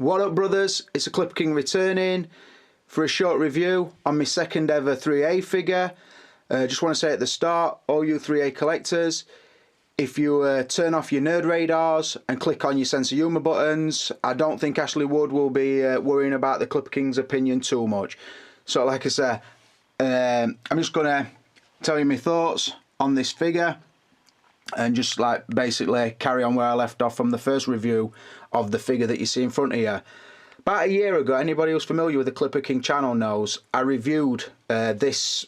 What up, brothers? It's a Clipper King returning for a short review on my second ever 3A figure. Just want to say at the start, all you 3A collectors, if you turn off your nerd radars and click on your sense of humour buttons, I don't think Ashley Wood will be worrying about the Clipper King's opinion too much. So like I said, I'm just going to tell you my thoughts on this figure and just like basically carry on where I left off from the first review of the figure that you see in front of you. About a year ago, anybody who's familiar with the Clipper King channel knows I reviewed this,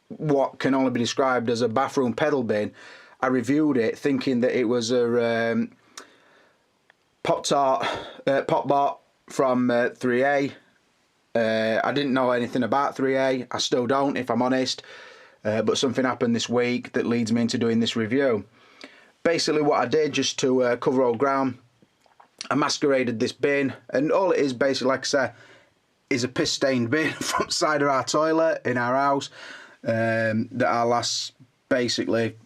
what can only be described as a bathroom pedal bin. I reviewed it thinking that it was a Pop-Bot from 3A. I didn't know anything about 3A. I still don't, if I'm honest. But something happened this week that leads me into doing this review. Basically what I did, just to cover old ground, I masqueraded this bin, and all it is basically, like I said, is a piss stained bin from the side of our toilet in our house that our lass basically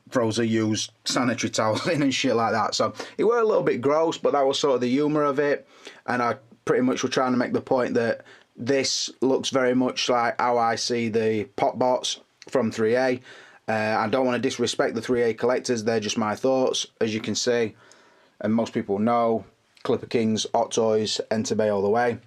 throws a used sanitary towels in and shit like that. So it were a little bit gross, but that was sort of the humour of it, and I pretty much were trying to make the point that this looks very much like how I see the Pop-Bots from 3A. I don't want to disrespect the 3A collectors, they're just my thoughts, as you can see, and most people know Clipper King's Hot Toys Entebbe all the way.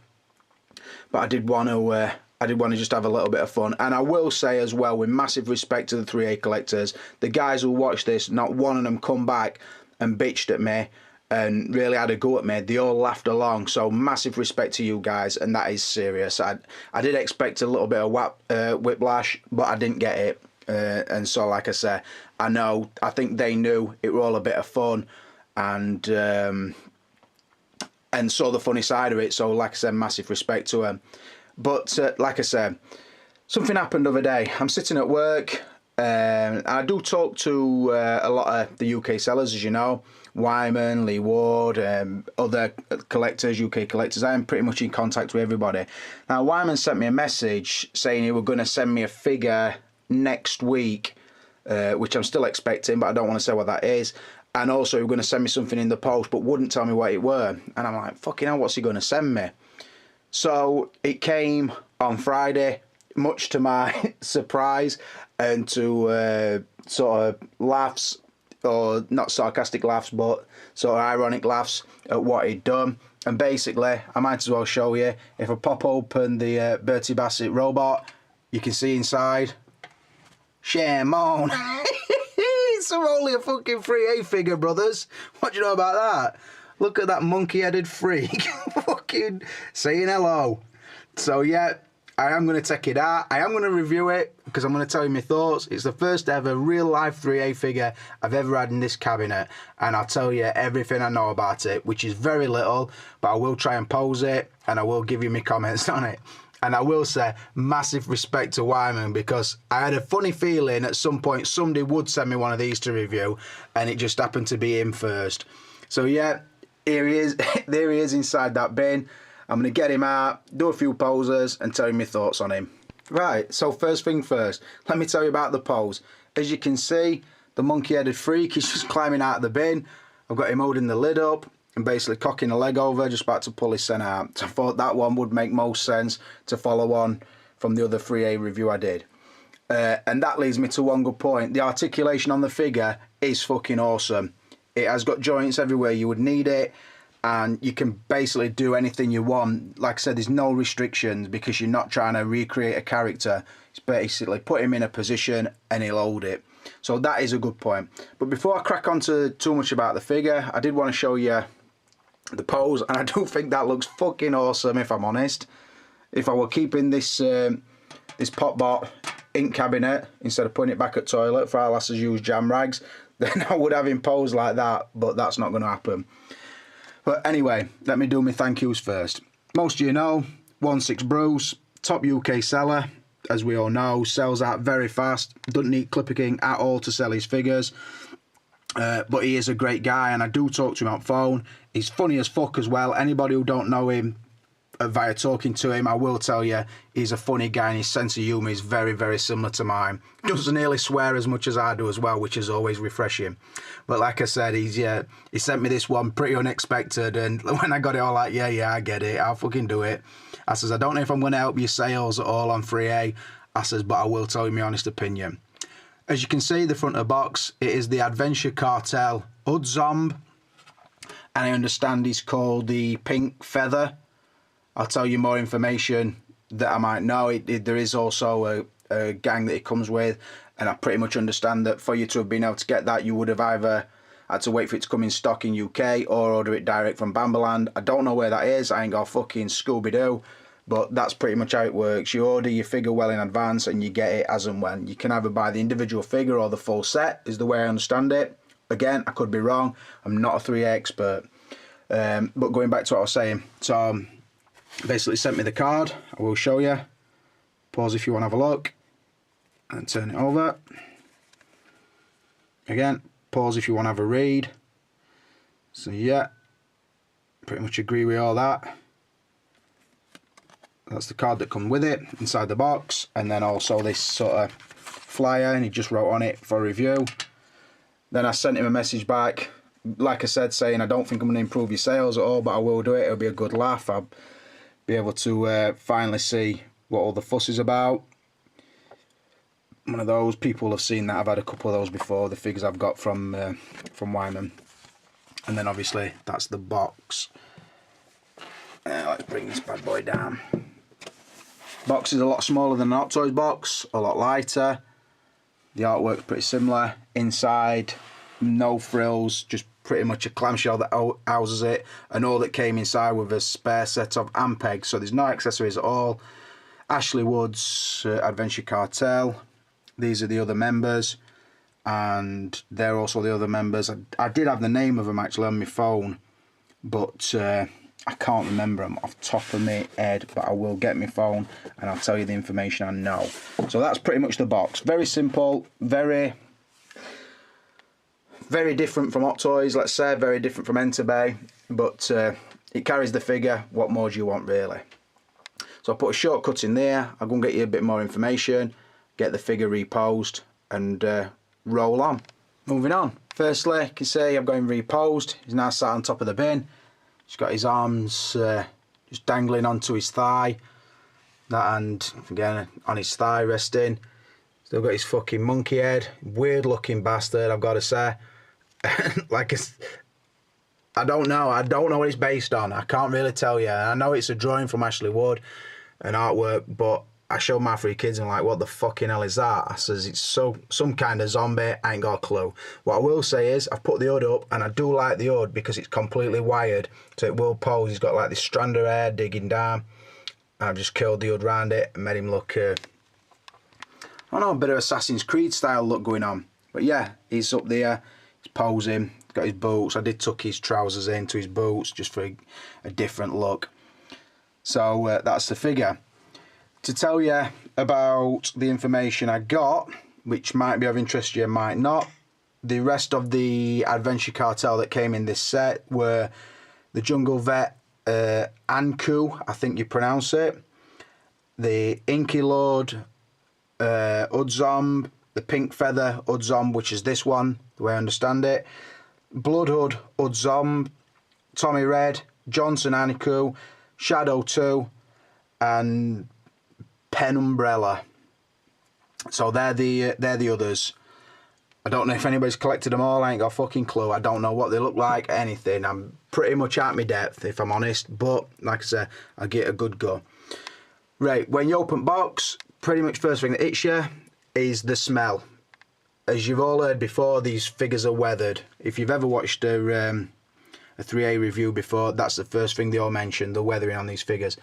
But I did want to just have a little bit of fun, and I will say as well, with massive respect to the 3A collectors, the guys who watch this, not one of them come back and bitched at me and really had a go at me. They all laughed along, so massive respect to you guys, and that is serious. I did expect a little bit of whiplash, but I didn't get it. And so, like I said, I think they knew it were all a bit of fun, and saw the funny side of it. So, like I said, massive respect to them. But like I said, something happened the other day. I'm sitting at work, and I do talk to a lot of the UK sellers, as you know, Wyman, Lee Ward, other collectors, UK collectors. I am pretty much in contact with everybody. Now, Wyman sent me a message saying he was going to send me a figure next week, which I'm still expecting, but I don't want to say what that is. And also he was going to send me something in the post, but wouldn't tell me what it were. And I'm like, fucking hell, what's he going to send me? So it came on Friday, much to my surprise, and to sort of laughs, or not sarcastic laughs, but sort of ironic laughs at what he'd done. And basically, I might as well show you. If I pop open the Bertie Bassett robot, you can see inside. Shame on. It's only a fucking 3A figure, brothers. What do you know about that? Look at that monkey-headed freak. Fucking saying hello. So yeah, I am going to take it out. I am going to review it because I'm going to tell you my thoughts. It's the first ever real-life 3A figure I've ever had in this cabinet, and I'll tell you everything I know about it, which is very little, but I will try and pose it, and I will give you my comments on it. And I will say, massive respect to Wyman, because I had a funny feeling at some point somebody would send me one of these to review, and it just happened to be him first. So yeah, here he is. There he is inside that bin. I'm going to get him out, do a few poses, and tell you my thoughts on him. Right, so first thing first, let me tell you about the pose. As you can see, the monkey-headed freak is just climbing out of the bin. I've got him holding the lid up and basically cocking a leg over, just about to pull his scent out. So I thought that one would make most sense to follow on from the other 3A review I did. And that leads me to one good point. The articulation on the figure is fucking awesome. It has got joints everywhere you would need it, and you can basically do anything you want. Like I said, there's no restrictions because you're not trying to recreate a character. It's basically put him in a position and he'll hold it. So that is a good point. But before I crack on to too much about the figure, I did want to show you the pose, and I do think that looks fucking awesome, if I'm honest. If I were keeping this this Pop-Bot ink cabinet instead of putting it back at toilet for our lasses use jam rags, then I would have him pose like that, but that's not going to happen. But anyway, let me do my thank yous first. Most of you know, 16 Bruce, top UK seller, as we all know, sells out very fast, doesn't need Clipper King at all to sell his figures. But he is a great guy, and I do talk to him on phone. He's funny as fuck as well. Anybody who don't know him, via talking to him. I will tell you, he's a funny guy and his sense of humour is very, very similar to mine. Doesn't nearly swear as much as I do as well, which is always refreshing. But like I said, he sent me this one pretty unexpected, and when I got it all like, yeah, I get it, I'll fucking do it. I says, I don't know if I'm going to help your sales at all on 3A. I says, but I will tell you my honest opinion. As you can see, the front of the box, it is the Adventure Cartel Udzomb, and I understand he's called the Pink Feather. I'll tell you more information that I might know. There is also a gang that it comes with, and I pretty much understand that for you to have been able to get that, you would have either had to wait for it to come in stock in UK or order it direct from Bamberland. I don't know where that is. I ain't got a fucking Scooby-Doo. But that's pretty much how it works. You order your figure well in advance and you get it as and when. You can either buy the individual figure or the full set, is the way I understand it. Again, I could be wrong. I'm not a 3A expert. But going back to what I was saying. So, basically sent me the card. I will show you. Pause if you want to have a look. And turn it over. Again, pause if you want to have a read. So, yeah. Pretty much agree with all that. That's the card that comes with it inside the box, and then also this sort of flyer, and he just wrote on it for review. Then I sent him a message back, like I said, saying I don't think I'm going to improve your sales at all, but I will do it. It'll be a good laugh. I'll be able to finally see what all the fuss is about. One of those people have seen that. I've had a couple of those before. The figures I've got from Wyman, and then obviously that's the box. Let's bring this bad boy down. Box is a lot smaller than an Hot Toys box, a lot lighter. The artwork's pretty similar. Inside, no frills, just pretty much a clamshell that houses it, and all that came inside with a spare set of Ampegs, so there's no accessories at all. Ashley Wood's Adventure Cartel. These are the other members, and they're also the other members. I did have the name of them actually on my phone, but I can't remember them off the top of my head, but I will get my phone and I'll tell you the information I know. So that's pretty much the box. Very simple, very different from Hot Toys, let's say, very different from Enterbay, but it carries the figure. What more do you want, really? So I put a shortcut in there. I'm going to get you a bit more information, get the figure reposed, and roll on. Moving on. Firstly, you can see I've got him reposed. He's now sat on top of the bin. He's got his arms just dangling onto his thigh. That hand, again, on his thigh resting. Still got his fucking monkey head. Weird looking bastard, I've got to say. Like, I don't know what it's based on. I can't really tell you. I know it's a drawing from Ashley Wood, an artwork, but I showed my 3 kids and like, what the fucking hell is that? I says, it's some kind of zombie, I ain't got a clue. What I will say is, I've put the hood up, and I do like the hood because it's completely wired, so it will pose. He's got like this strand of hair digging down. I've just curled the hood round it and made him look, I don't know, a bit of Assassin's Creed style look going on. But yeah, he's up there, he's posing, got his boots. I did tuck his trousers into his boots just for a different look. So that's the figure. To tell you about the information I got, which might be of interest to you, might not. The rest of the Adventure Cartel that came in this set were the Jungle Vet Anku, I think you pronounce it, the Inky Lord Udzomb, the Pink Feather Udzomb, which is this one, the way I understand it, Bloodhood Udzomb, Tommy Red, Johnson Anku, Shadow 2, and Pen Umbrella. So they're the others. I don't know if anybody's collected them all. I ain't got a fucking clue. I don't know what they look like, anything. I'm pretty much at my depth, if I'm honest. But like I said, I'll get a good go. Right, when you open box, pretty much first thing that hits you is the smell. As you've all heard before, these figures are weathered. If you've ever watched a 3A review before, that's the first thing they all mention, the weathering on these figures.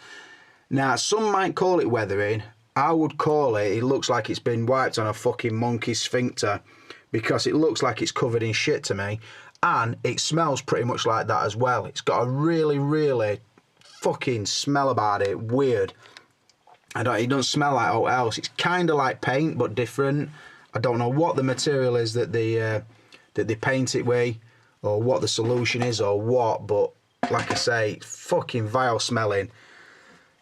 Now, some might call it weathering. I would call it looks like it's been wiped on a fucking monkey sphincter, because it looks like it's covered in shit to me, and it smells pretty much like that as well. It's got a really, really fucking smell about it. Weird. It doesn't smell like all else. It's kind of like paint, but different. I don't know what the material is that they paint it with, or what the solution is, or what, but like I say, it's fucking vile smelling.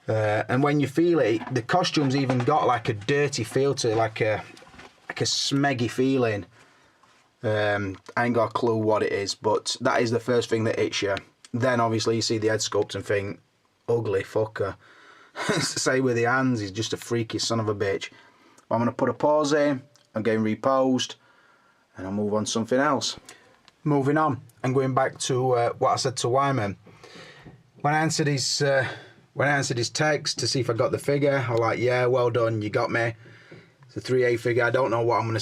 And when you feel it, the costume's even got like a dirty feel to it, like a smeggy feeling. I ain't got a clue what it is, but that is the first thing that hits you. Then obviously you see the head sculpt and think, ugly fucker. Say with the hands, he's just a freaky son of a bitch. I'm going to put a pause in, I'm getting reposed, and I'll move on to something else. Moving on, and going back to what I said to Wyman. When I answered his text to see if I got the figure, I was like, yeah, well done, you got me. It's a 3A figure. I don't know what I'm going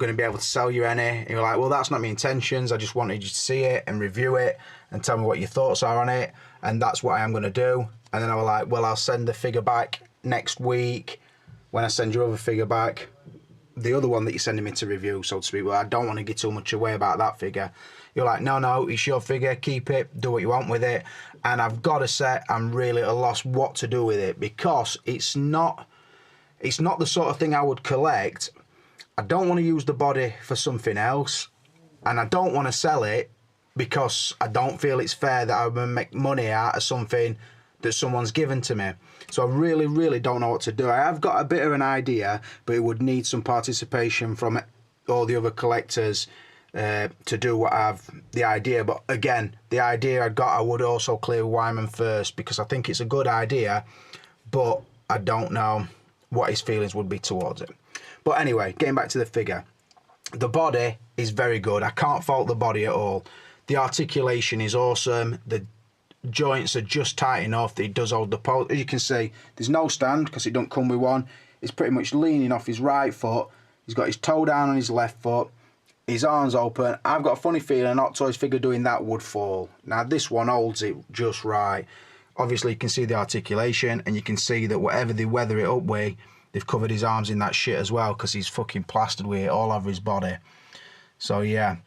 to be able to sell you any. And you're like, well, that's not my intentions. I just wanted you to see it and review it and tell me what your thoughts are on it. And that's what I am going to do. And then I was like, well, I'll send the figure back next week when I send your other figure back. The other one that you're sending me to review, so to speak. Well, I don't want to give too much away about that figure. You're like, no, it's your figure. Keep it. Do what you want with it. And I've got to say, I'm really at a loss what to do with it, because it's not the sort of thing I would collect. I don't want to use the body for something else, and I don't want to sell it because I don't feel it's fair that I'm going to make money out of something that someone's given to me. So I really, really don't know what to do. I have got a bit of an idea, but it would need some participation from all the other collectors to do what I've the idea. But again, the idea I would also clear Wyman first, because I think it's a good idea, but I don't know what his feelings would be towards it. But anyway, getting back to the figure. The body is very good. I can't fault the body at all. The articulation is awesome. The joints are just tight enough that he does hold the pose. As you can see, there's no stand because it don't come with one. It's pretty much leaning off his right foot. He's got his toe down on his left foot. His arms open. I've got a funny feeling an Hot Toys figure doing that would fall. Now this one holds it just right. Obviously you can see the articulation, and you can see that whatever they weather it up with, they've covered his arms in that shit as well, because he's fucking plastered with it all over his body. So yeah.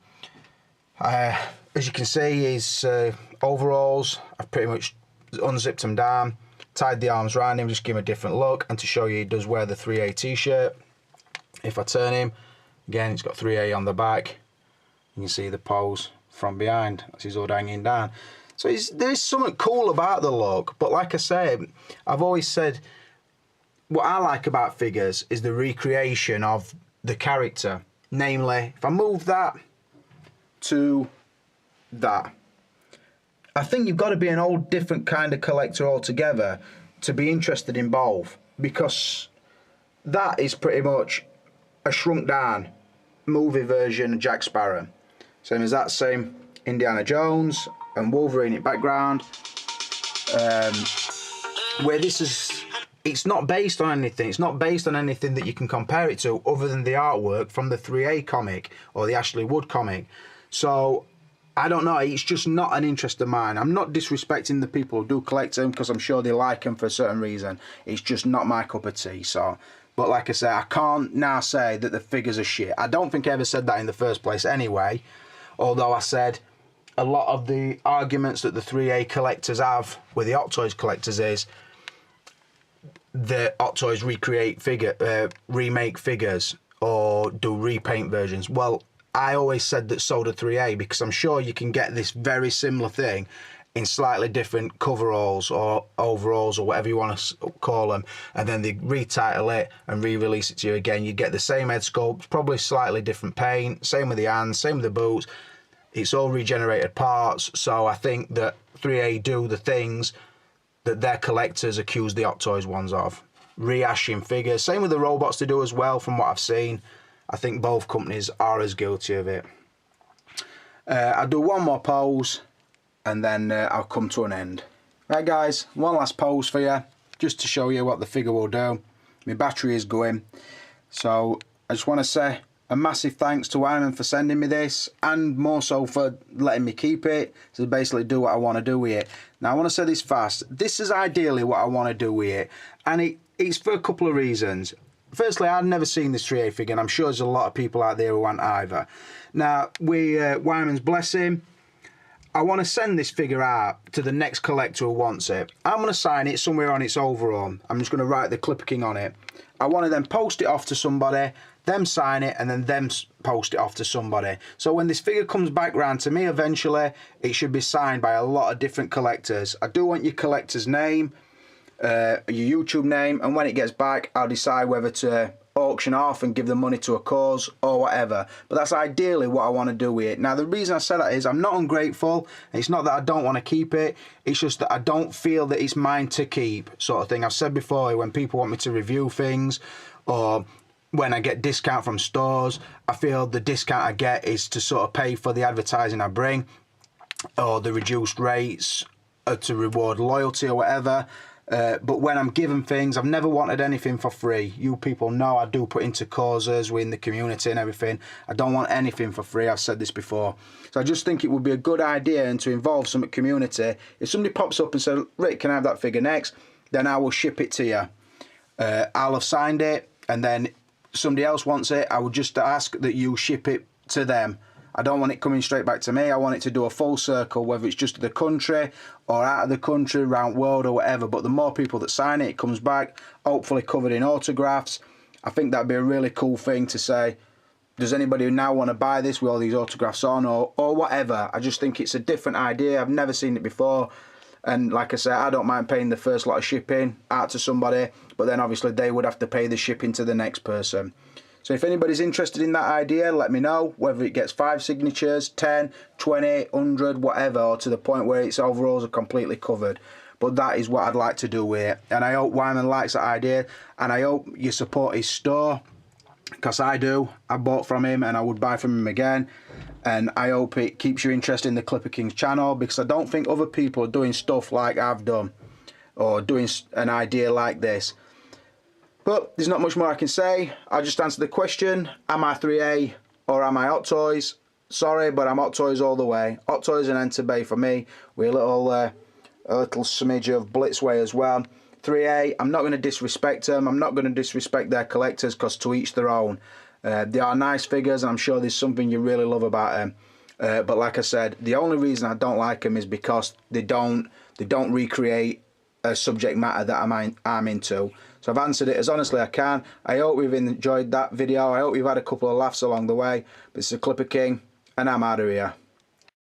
As you can see, his overalls, I've pretty much unzipped them down, tied the arms around him, just give him a different look, and to show you he does wear the 3A t-shirt. If I turn him, again, it's got 3A on the back. You can see the pose from behind as he's all hanging down. So there's something cool about the look, but like I said, I've always said what I like about figures is the recreation of the character. Namely, if I move that to that, I think you've got to be an old different kind of collector altogether to be interested in both, because that is pretty much a shrunk down movie version of Jack Sparrow. Same as that, same Indiana Jones and Wolverine in background. Where this is, it's not based on anything. It's not based on anything that you can compare it to other than the artwork from the 3A comic or the Ashley Wood comic. So I don't know, it's just not an interest of mine. I'm not disrespecting the people who do collect them, because I'm sure they like them for a certain reason. It's just not my cup of tea. So, but like I say, I can't now say that the figures are shit. I don't think I ever said that in the first place anyway, although I said a lot of the arguments that the 3A collectors have with the Hot Toys collectors is the Hot Toys remake figures or do repaint versions. Well, I always said that so did 3A, because I'm sure you can get this very similar thing in slightly different coveralls or overalls or whatever you want to call them, and then they retitle it and re-release it to you again. You get the same head sculpt, probably slightly different paint, same with the hands, same with the boots. It's all regenerated parts. So I think that 3A do the things that their collectors accuse the Hot Toys ones of. Rehashing figures. Same with the robots they do as well, from what I've seen. I think both companies are as guilty of it. I'll do one more pose and then I'll come to an end. Right guys, one last pose for you, just to show you what the figure will do. My battery is going. So I just want to say a massive thanks to Wyman for sending me this, and more so for letting me keep it, to basically do what I want to do with it. Now I want to say this fast, this is ideally what I want to do with it, and it's for a couple of reasons. Firstly, I'd never seen this 3A figure, and I'm sure there's a lot of people out there who aren't either. Now, with Wyman's blessing, I want to send this figure out to the next collector who wants it. I'm going to sign it somewhere on its overall. I'm just going to write the Clipper King on it. I want to then post it off to somebody, them sign it, and then them post it off to somebody. So when this figure comes back round to me eventually, it should be signed by a lot of different collectors. I do want your collector's name, your YouTube name, and when it gets back, I'll decide whether to auction off and give the money to a cause or whatever. But that's ideally what I want to do with it. Now, the reason I say that is I'm not ungrateful. It's not that I don't want to keep it. It's just that I don't feel that it's mine to keep, sort of thing. I've said before, when people want me to review things or when I get discount from stores, I feel the discount I get is to sort of pay for the advertising I bring, or the reduced rates to reward loyalty or whatever. But when I'm given things, I've never wanted anything for free. You people know I do put into causes within the community and everything. I don't want anything for free. I've said this before. So I just think it would be a good idea and to involve some community. If somebody pops up and says, Rick, can I have that figure next? Then I will ship it to you. I'll have signed it, and then somebody else wants it. I would just ask that you ship it to them. I don't want it coming straight back to me. I want it to do a full circle, whether it's just to the country or out of the country, around world or whatever. But the more people that sign it, it comes back, hopefully covered in autographs. I think that'd be a really cool thing to say. Does anybody now want to buy this with all these autographs on or whatever? I just think it's a different idea. I've never seen it before. And like I said, I don't mind paying the first lot of shipping out to somebody, but then obviously they would have to pay the shipping to the next person. So if anybody's interested in that idea, let me know, whether it gets 5 signatures, 10, 20, 100, whatever, or to the point where its overalls are completely covered. But that is what I'd like to do with it. And I hope Wyman likes that idea, and I hope you support his store, because I do. I bought from him and I would buy from him again. And I hope it keeps you interested in the Clipper Kings channel, because I don't think other people are doing stuff like I've done, or doing an idea like this. But there's not much more I can say. I'll just answer the question, am I 3A or am I Hot Toys? Sorry, but I'm Hot Toys all the way. Hot Toys and Enterbay for me, with a little smidge of Blitzway as well. 3A, I'm not going to disrespect them. I'm not going to disrespect their collectors, because to each their own. They are nice figures, and I'm sure there's something you really love about them. But like I said, the only reason I don't like them is because they don't recreate a subject matter that I'm into. So I've answered it as honestly as I can. I hope you've enjoyed that video. I hope you've had a couple of laughs along the way. This is Clipper King, and I'm out of here.